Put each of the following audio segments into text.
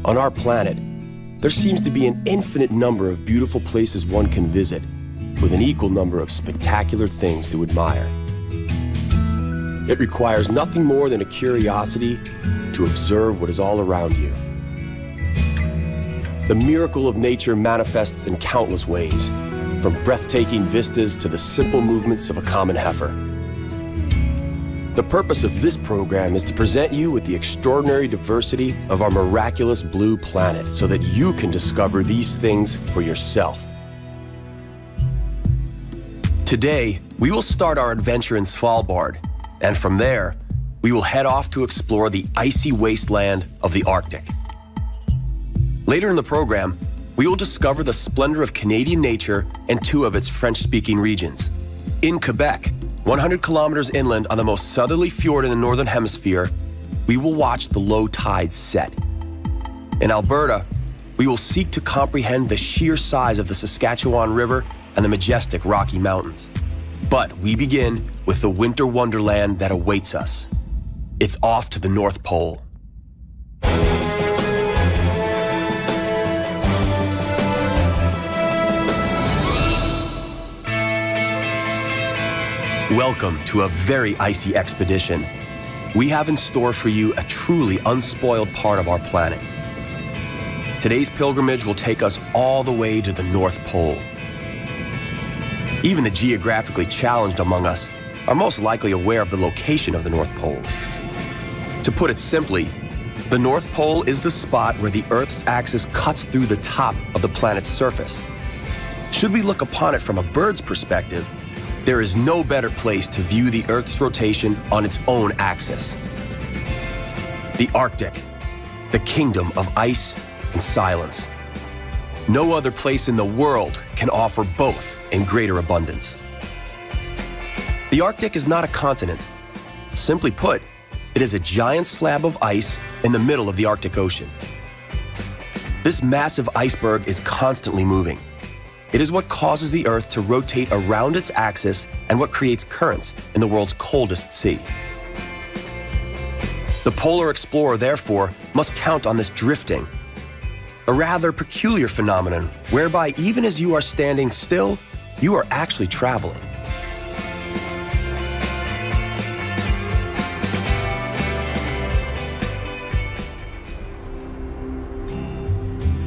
On our planet, there seems to be an infinite number of beautiful places one can visit, with an equal number of spectacular things to admire. It requires nothing more than a curiosity to observe what is all around you. The miracle of nature manifests in countless ways, from breathtaking vistas to the simple movements of a common heifer. The purpose of this program is to present you with the extraordinary diversity of our miraculous blue planet so that you can discover these things for yourself. Today, we will start our adventure in Svalbard, and from there, we will head off to explore the icy wasteland of the Arctic. Later in the program, we will discover the splendor of Canadian nature and two of its French-speaking regions. In Quebec, 100 kilometers inland on the most southerly fjord in the Northern Hemisphere, we will watch the low tides set. In Alberta, we will seek to comprehend the sheer size of the Saskatchewan River and the majestic Rocky Mountains. But we begin with the winter wonderland that awaits us. It's off to the North Pole. Welcome to a very icy expedition. We have in store for you a truly unspoiled part of our planet. Today's pilgrimage will take us all the way to the North Pole. Even the geographically challenged among us are most likely aware of the location of the North Pole. To put it simply, the North Pole is the spot where the Earth's axis cuts through the top of the planet's surface. Should we look upon it from a bird's perspective, there is no better place to view the Earth's rotation on its own axis. The Arctic, the kingdom of ice and silence. No other place in the world can offer both in greater abundance. The Arctic is not a continent. Simply put, it is a giant slab of ice in the middle of the Arctic Ocean. This massive iceberg is constantly moving. It is what causes the Earth to rotate around its axis and what creates currents in the world's coldest sea. The polar explorer, therefore, must count on this drifting, a rather peculiar phenomenon whereby even as you are standing still, you are actually traveling.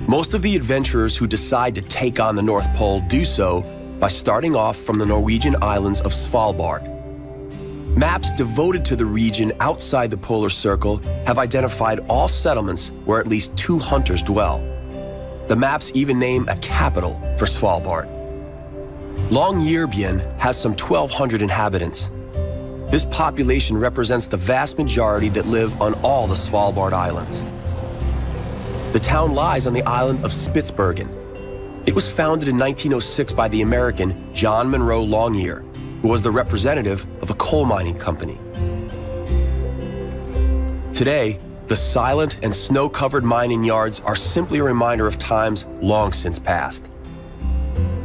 Most of the adventurers who decide to take on the North Pole do so by starting off from the Norwegian islands of Svalbard. Maps devoted to the region outside the polar circle have identified all settlements where at least 2 hunters dwell. The maps even name a capital for Svalbard. Longyearbyen has some 1,200 inhabitants. This population represents the vast majority that live on all the Svalbard Islands. The town lies on the island of Spitsbergen. It was founded in 1906 by the American John Monroe Longyear, who was the representative of a coal mining company. Today, the silent and snow-covered mining yards are simply a reminder of times long since past.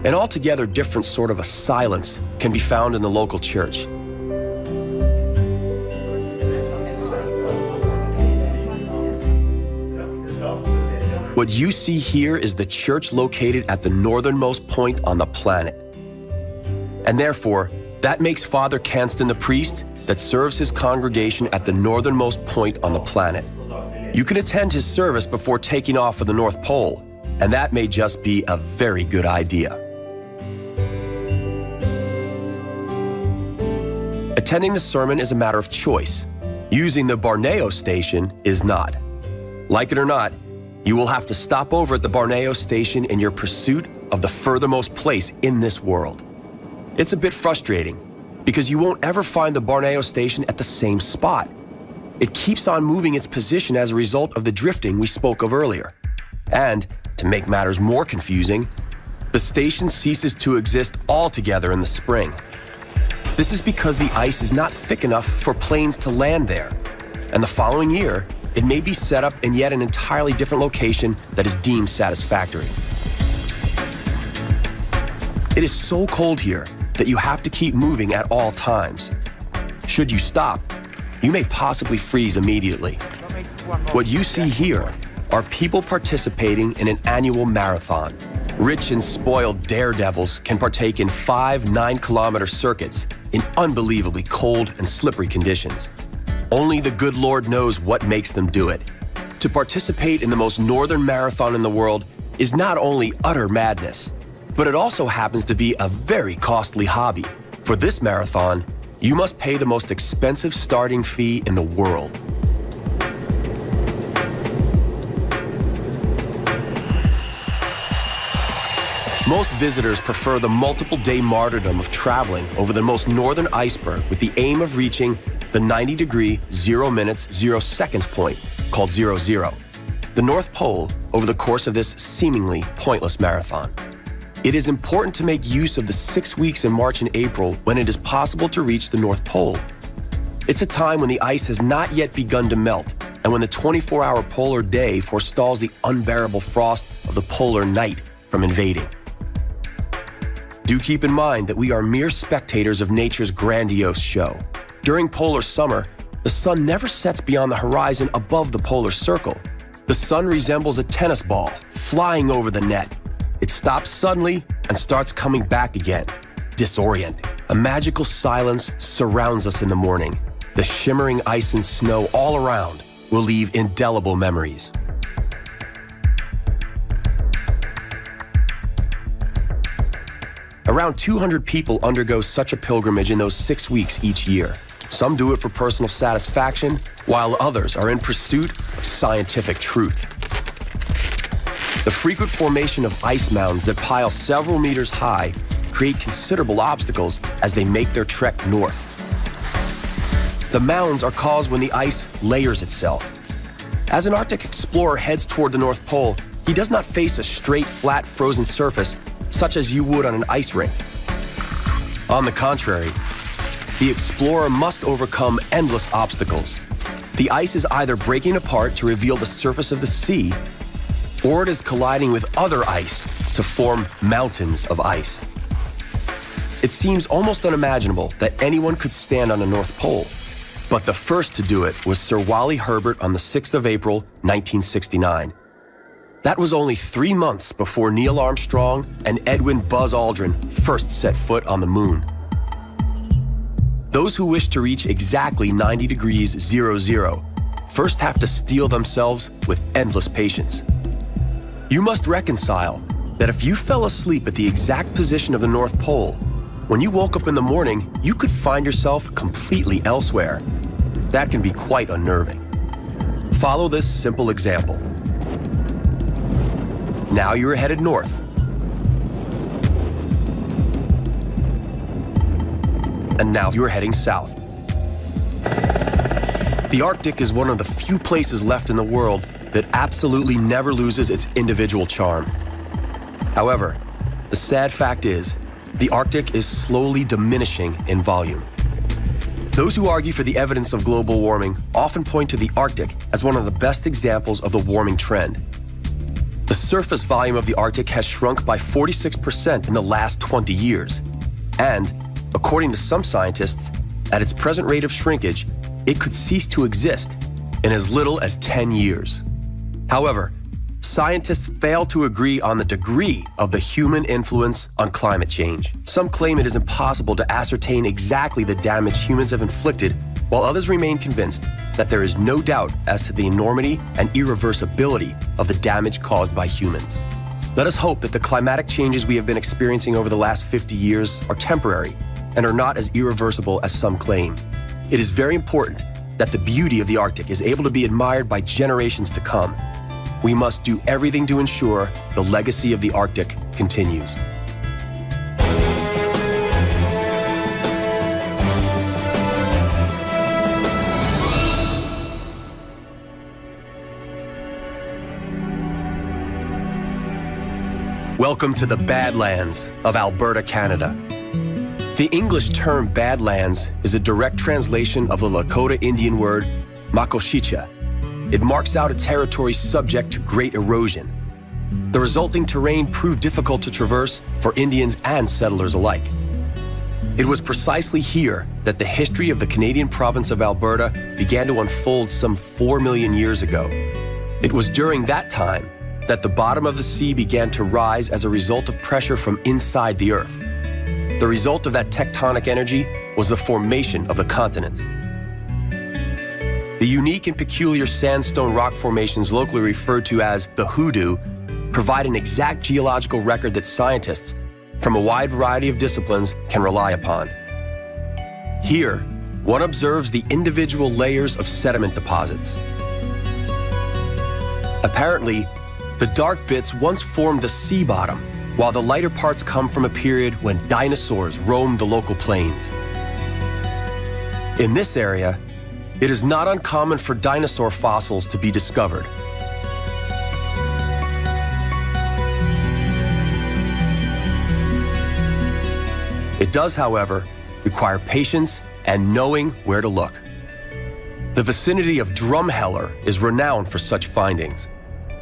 An altogether different sort of a silence can be found in the local church. What you see here is the church located at the northernmost point on the planet. And therefore, that makes Father Canston the priest that serves his congregation at the northernmost point on the planet. You can attend his service before taking off for the North Pole, and that may just be a very good idea. Attending the sermon is a matter of choice. Using the Borneo station is not. Like it or not, you will have to stop over at the Borneo station in your pursuit of the furthermost place in this world. It's a bit frustrating because you won't ever find the Borneo station at the same spot. It keeps on moving its position as a result of the drifting we spoke of earlier. And, to make matters more confusing, the station ceases to exist altogether in the spring. This is because the ice is not thick enough for planes to land there, and the following year, it may be set up in yet an entirely different location that is deemed satisfactory. It is so cold here that you have to keep moving at all times. Should you stop, you may possibly freeze immediately. What you see here are people participating in an annual marathon. Rich and spoiled daredevils can partake in 5 9-kilometer circuits in unbelievably cold and slippery conditions. Only the good Lord knows what makes them do it. To participate in the most northern marathon in the world is not only utter madness, but it also happens to be a very costly hobby. For this marathon, you must pay the most expensive starting fee in the world. Most visitors prefer the multiple-day martyrdom of traveling over the most northern iceberg with the aim of reaching the 90-degree 0 minutes 0 seconds point, called 00, the North Pole, over the course of this seemingly pointless marathon. It is important to make use of the 6 weeks in March and April when it is possible to reach the North Pole. It's a time when the ice has not yet begun to melt, and when the 24-hour polar day forestalls the unbearable frost of the polar night from invading. Do keep in mind that we are mere spectators of nature's grandiose show. During polar summer, the sun never sets beyond the horizon above the polar circle. The sun resembles a tennis ball flying over the net. It stops suddenly and starts coming back again, disorienting. A magical silence surrounds us in the morning. The shimmering ice and snow all around will leave indelible memories. Around 200 people undergo such a pilgrimage in those 6 weeks each year. Some do it for personal satisfaction, while others are in pursuit of scientific truth. The frequent formation of ice mounds that pile several meters high create considerable obstacles as they make their trek north. The mounds are caused when the ice layers itself. As an Arctic explorer heads toward the North Pole, he does not face a straight, flat, frozen surface such as you would on an ice rink. On the contrary, the explorer must overcome endless obstacles. The ice is either breaking apart to reveal the surface of the sea, or it is colliding with other ice to form mountains of ice. It seems almost unimaginable that anyone could stand on the North Pole, but the first to do it was Sir Wally Herbert on the 6th of April, 1969. That was only 3 months before Neil Armstrong and Edwin Buzz Aldrin first set foot on the moon. Those who wish to reach exactly 90 degrees 00 first have to steel themselves with endless patience. You must reconcile that if you fell asleep at the exact position of the North Pole, when you woke up in the morning, you could find yourself completely elsewhere. That can be quite unnerving. Follow this simple example. Now you're headed north. And now you're heading south. The Arctic is one of the few places left in the world that absolutely never loses its individual charm. However, the sad fact is, the Arctic is slowly diminishing in volume. Those who argue for the evidence of global warming often point to the Arctic as one of the best examples of the warming trend. The surface volume of the Arctic has shrunk by 46% in the last 20 years. And, according to some scientists, at its present rate of shrinkage, it could cease to exist in as little as 10 years. However, scientists fail to agree on the degree of the human influence on climate change. Some claim it is impossible to ascertain exactly the damage humans have inflicted, while others remain convinced that there is no doubt as to the enormity and irreversibility of the damage caused by humans. Let us hope that the climatic changes we have been experiencing over the last 50 years are temporary and are not as irreversible as some claim. It is very important that the beauty of the Arctic is able to be admired by generations to come. We must do everything to ensure the legacy of the Arctic continues. Welcome to the Badlands of Alberta, Canada. The English term Badlands is a direct translation of the Lakota Indian word Makoshicha. It marks out a territory subject to great erosion. The resulting terrain proved difficult to traverse for Indians and settlers alike. It was precisely here that the history of the Canadian province of Alberta began to unfold some 4 million years ago. It was during that time that the bottom of the sea began to rise as a result of pressure from inside the Earth. The result of that tectonic energy was the formation of the continent. The unique and peculiar sandstone rock formations locally referred to as the hoodoo provide an exact geological record that scientists from a wide variety of disciplines can rely upon. Here, one observes the individual layers of sediment deposits. Apparently, the dark bits once formed the sea bottom, while the lighter parts come from a period when dinosaurs roamed the local plains. In this area, it is not uncommon for dinosaur fossils to be discovered. It does, however, require patience and knowing where to look. The vicinity of Drumheller is renowned for such findings.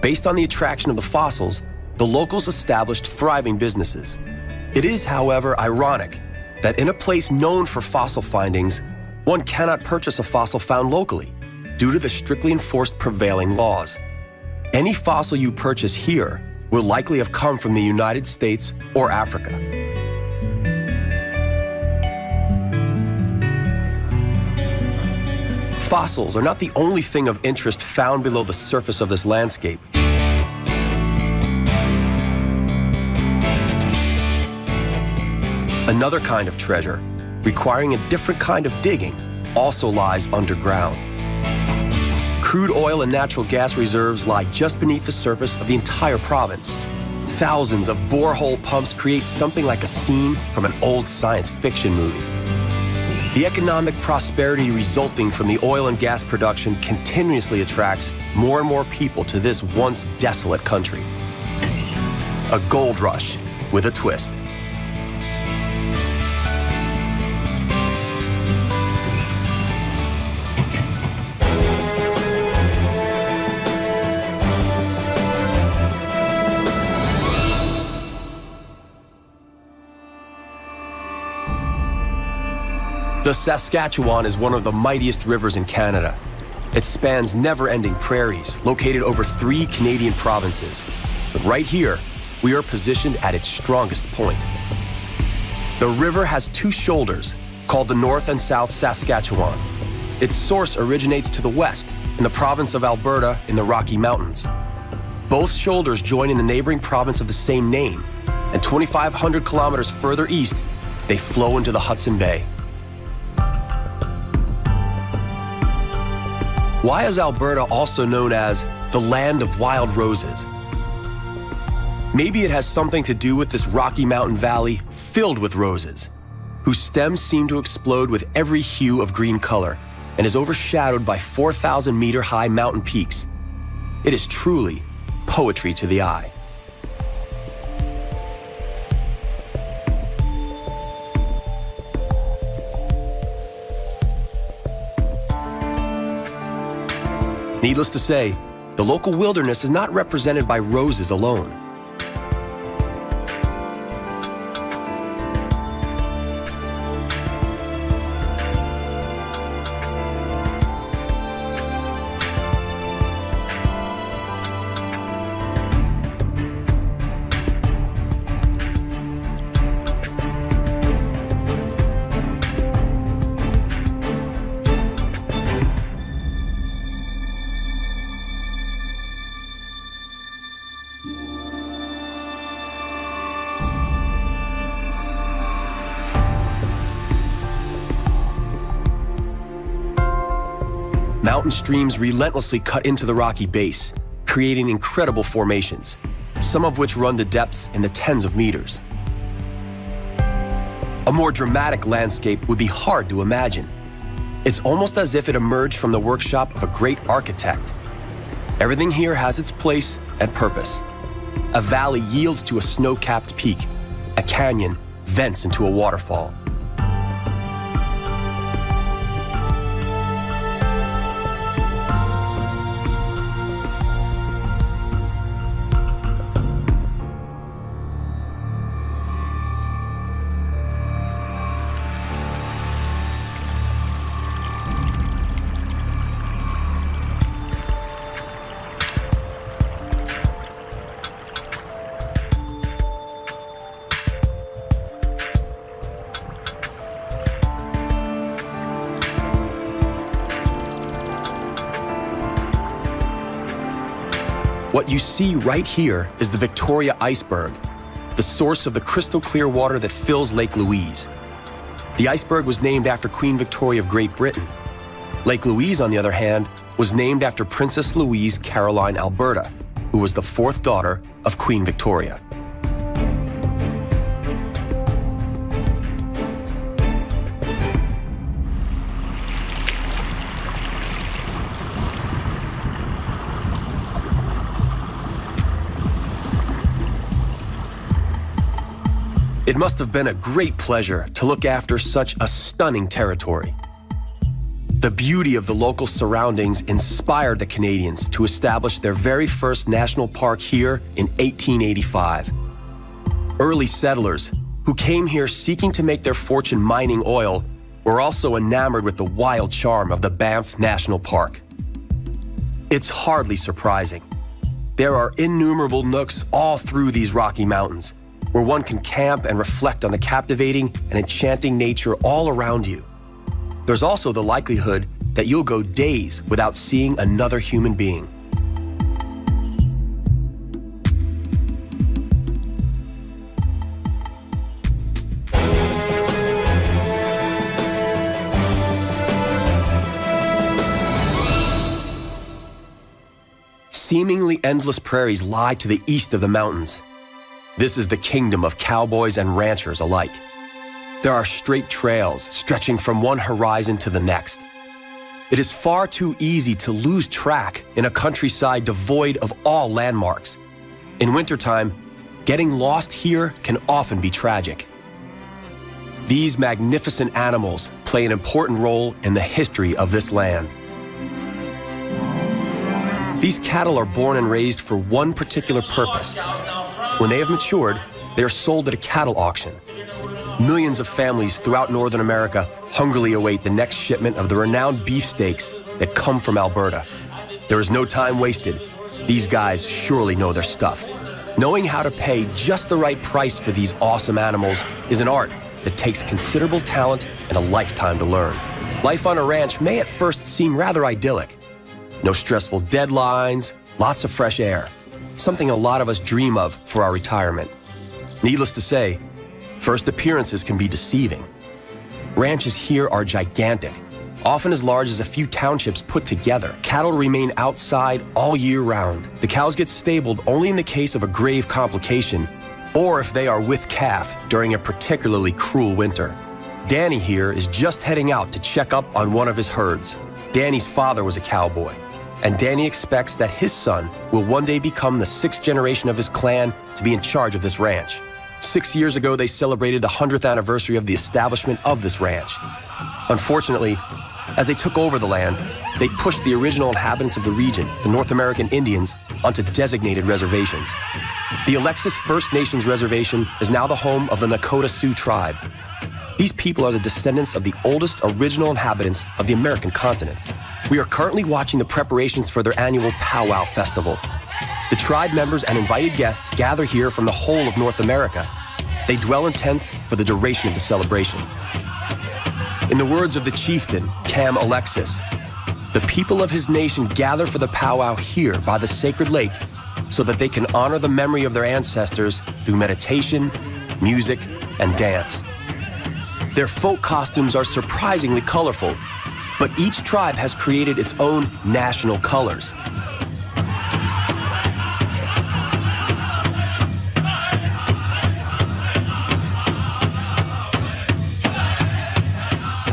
Based on the attraction of the fossils, the locals established thriving businesses. It is, however, ironic that in a place known for fossil findings, one cannot purchase a fossil found locally due to the strictly enforced prevailing laws. Any fossil you purchase here will likely have come from the United States or Africa. Fossils are not the only thing of interest found below the surface of this landscape. Another kind of treasure, requiring a different kind of digging, also lies underground. Crude oil and natural gas reserves lie just beneath the surface of the entire province. Thousands of borehole pumps create something like a scene from an old science fiction movie. The economic prosperity resulting from the oil and gas production continuously attracts more and more people to this once desolate country. A gold rush with a twist. The Saskatchewan is one of the mightiest rivers in Canada. It spans never-ending prairies located over 3 Canadian provinces. But right here, we are positioned at its strongest point. The river has 2 shoulders called the North and South Saskatchewan. Its source originates to the west in the province of Alberta in the Rocky Mountains. Both shoulders join in the neighboring province of the same name, and 2,500 kilometers further east, they flow into the Hudson Bay. Why is Alberta also known as the land of wild roses? Maybe it has something to do with this Rocky Mountain valley filled with roses, whose stems seem to explode with every hue of green color and is overshadowed by 4,000-meter-high mountain peaks. It is truly poetry to the eye. Needless to say, the local wilderness is not represented by roses alone. Mountain streams relentlessly cut into the rocky base, creating incredible formations, some of which run to depths in the tens of meters. A more dramatic landscape would be hard to imagine. It's almost as if it emerged from the workshop of a great architect. Everything here has its place and purpose. A valley yields to a snow-capped peak. A canyon vents into a waterfall. What you see right here is the Victoria Iceberg, the source of the crystal clear water that fills Lake Louise. The iceberg was named after Queen Victoria of Great Britain. Lake Louise, on the other hand, was named after Princess Louise Caroline Alberta, who was the fourth daughter of Queen Victoria. It must have been a great pleasure to look after such a stunning territory. The beauty of the local surroundings inspired the Canadians to establish their very first national park here in 1885. Early settlers, who came here seeking to make their fortune mining oil, were also enamored with the wild charm of the Banff National Park. It's hardly surprising. There are innumerable nooks all through these Rocky Mountains, where one can camp and reflect on the captivating and enchanting nature all around you. There's also the likelihood that you'll go days without seeing another human being. Seemingly endless prairies lie to the east of the mountains. This is the kingdom of cowboys and ranchers alike. There are straight trails stretching from one horizon to the next. It is far too easy to lose track in a countryside devoid of all landmarks. In wintertime, getting lost here can often be tragic. These magnificent animals play an important role in the history of this land. These cattle are born and raised for one particular purpose. When they have matured, they are sold at a cattle auction. Millions of families throughout Northern America hungrily await the next shipment of the renowned beefsteaks that come from Alberta. There is no time wasted. These guys surely know their stuff. Knowing how to pay just the right price for these awesome animals is an art that takes considerable talent and a lifetime to learn. Life on a ranch may at first seem rather idyllic. No stressful deadlines, lots of fresh air. Something a lot of us dream of for our retirement. Needless to say, first appearances can be deceiving. Ranches here are gigantic, often as large as a few townships put together. Cattle remain outside all year round. The cows get stabled only in the case of a grave complication, or if they are with calf during a particularly cruel winter. Danny here is just heading out to check up on one of his herds. Danny's father was a cowboy, and Danny expects that his son will one day become the sixth generation of his clan to be in charge of this ranch. 6 years ago, they celebrated the 100th anniversary of the establishment of this ranch. Unfortunately, as they took over the land, they pushed the original inhabitants of the region, the North American Indians, onto designated reservations. The Alexis First Nations Reservation is now the home of the Nakota Sioux tribe. These people are the descendants of the oldest original inhabitants of the American continent. We are currently watching the preparations for their annual powwow festival. The tribe members and invited guests gather here from the whole of North America. They dwell in tents for the duration of the celebration. In the words of the chieftain, Cam Alexis, the people of his nation gather for the powwow here by the sacred lake so that they can honor the memory of their ancestors through meditation, music, and dance. Their folk costumes are surprisingly colorful, but each tribe has created its own national colors.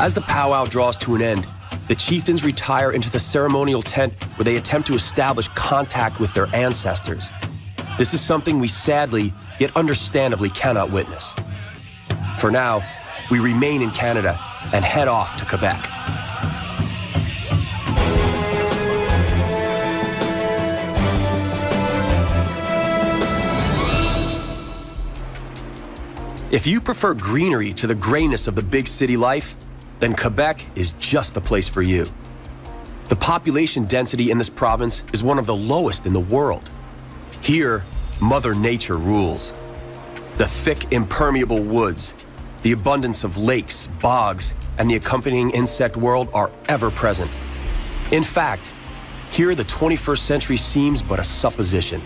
As the powwow draws to an end, the chieftains retire into the ceremonial tent where they attempt to establish contact with their ancestors. This is something we sadly, yet understandably cannot witness. For now, we remain in Canada and head off to Quebec. If you prefer greenery to the grayness of the big city life, then Quebec is just the place for you. The population density in this province is one of the lowest in the world. Here, Mother Nature rules. The thick, impermeable woods, the abundance of lakes, bogs, and the accompanying insect world are ever present. In fact, Here, the 21st century seems but a supposition.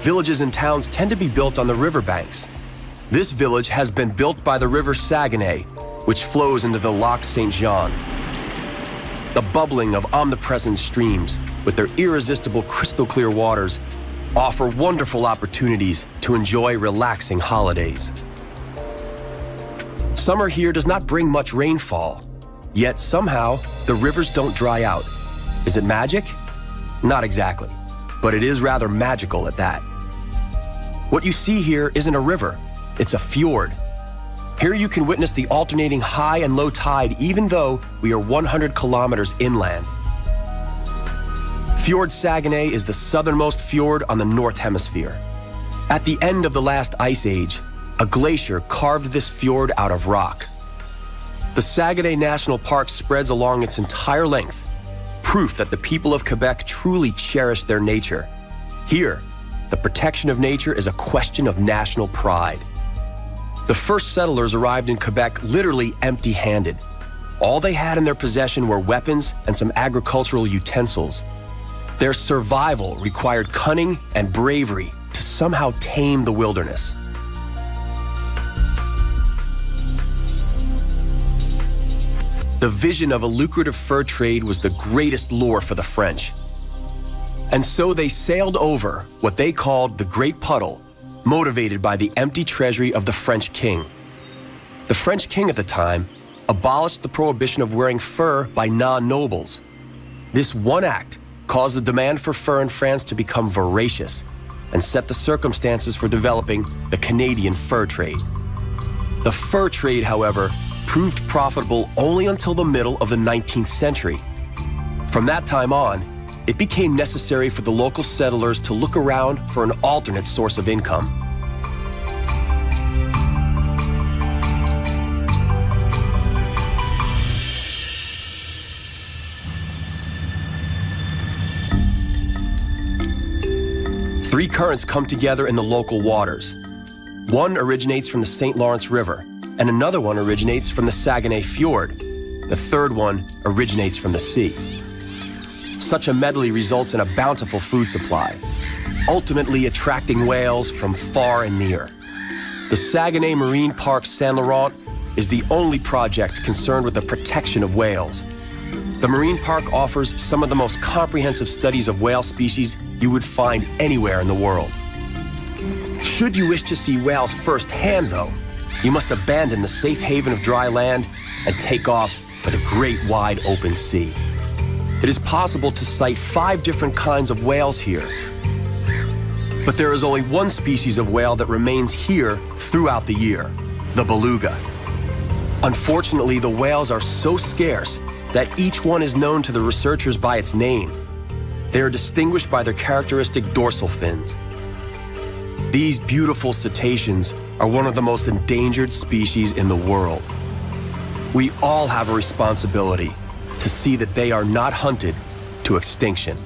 Villages and towns tend to be built on the riverbanks. This village has been built by the river Saguenay, which flows into the Lac Saint-Jean. The bubbling of omnipresent streams, with their irresistible crystal-clear waters, offer wonderful opportunities to enjoy relaxing holidays. Summer here does not bring much rainfall, yet somehow the rivers don't dry out. Is it magic? Not exactly, but it is rather magical at that. What you see here isn't a river, it's a fjord. Here you can witness the alternating high and low tide even though we are 100 kilometers inland. Fjord Saguenay is the southernmost fjord on the North Hemisphere. At the end of the last ice age, a glacier carved this fjord out of rock. The Saguenay National Park spreads along its entire length, proof that the people of Quebec truly cherish their nature. Here, the protection of nature is a question of national pride. The first settlers arrived in Quebec literally empty-handed. All they had in their possession were weapons and some agricultural utensils. Their survival required cunning and bravery to somehow tame the wilderness. The vision of a lucrative fur trade was the greatest lure for the French. And so they sailed over what they called the Great Puddle, motivated by the empty treasury of the French king. The French king at the time abolished the prohibition of wearing fur by non-nobles. This one act caused the demand for fur in France to become voracious and set the circumstances for developing the Canadian fur trade. The fur trade, however, proved profitable only until the middle of the 19th century. From that time on, it became necessary for the local settlers to look around for an alternate source of income. Three currents come together in the local waters. One originates from the St. Lawrence River, and another one originates from the Saguenay Fjord. The third one originates from the sea. Such a medley results in a bountiful food supply, ultimately attracting whales from far and near. The Saguenay Marine Park Saint Laurent is the only project concerned with the protection of whales. The marine park offers some of the most comprehensive studies of whale species you would find anywhere in the world. Should you wish to see whales firsthand, though, you must abandon the safe haven of dry land and take off for the great wide open sea. It is possible to sight 5 different kinds of whales here. But there is only one species of whale that remains here throughout the year, the beluga. Unfortunately, the whales are so scarce that each one is known to the researchers by its name. They are distinguished by their characteristic dorsal fins. These beautiful cetaceans are one of the most endangered species in the world. We all have a responsibility to see that they are not hunted to extinction.